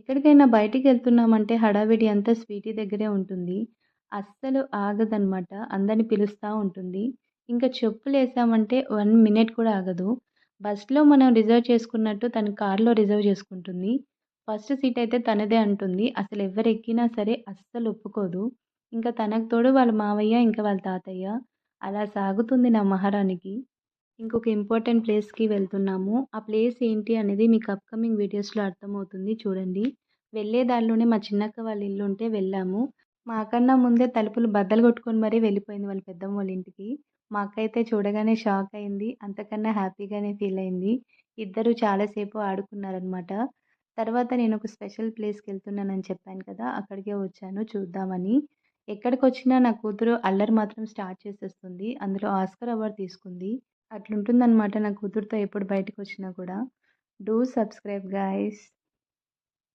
ఎక్కడికైనా బయటికెళ్తున్నామంటే హడావిడి అంతా స్వీటీ దగ్గరే ఉంటుంది. అస్సలు ఆగదనమాట. అందరిని పిలుస్తా ఉంటుంది. ఇంకా చెప్పులేసామంటే 1 మినిట్ కూడా ఆగదు. బస్‌లో మనం రిజర్వ్ చేసుకున్నట్టు తను కార్‌లో రిజర్వ్ చేసుకుంటుంది. ఫస్ట్ సీట్ అయితే తనదే అంటుంది. అసలెవ్వరెక్కినా సరే అస్సలు ఒప్పుకోదు. ఇంకా తనకు తోడు వాళ్ళ మావయ్య, ఇంకా వాళ్ళ తాతయ్య. అలా సాగుతుంది నా మహారాణికి. ఇంకొక ఇంపార్టెంట్ ప్లేస్‌కి వెళ్తున్నాము. ఆ ప్లేస్ ఏంటి అనేది మీకు అప్‌కమింగ్ వీడియోస్‌లో అర్థమవుతుంది చూడండి. వెళ్ళే దారిలోనే మా చిన్నక్క వాళ్ళ ఇల్లుంటే వెళ్ళాము. మాకన్నా ముందే తలుపులు బద్దలు కొట్టుకొని మరీ వెళ్ళిపోయింది వాళ్ళ పెద్దమ్మ వాళ్ళ ఇంటికి. మా అక్క అయితే చూడగానే షాక్ అయింది. అంతకన్నా హ్యాపీగానే ఫీల్ అయింది. ఇద్దరు చాలా సేపు ఆడుకున్నారనమాట. తర్వాత నేనొక స్పెషల్ ప్లేస్‌కెళ్తున్నానని చెప్పాను కదా! అక్కడికే వచ్చాను చూద్దామని. ఎక్కడికొచ్చినా నా కూతురు అల్లరి మాత్రం స్టార్ట్ చేసేస్తుంది. అందులో ఆస్కార్ అవార్డ్ తీసుకుంది. అట్లుంటుందనమాట నా కూతురుతో ఎప్పుడు బయటకొచ్చినా కూడా. Do subscribe guys.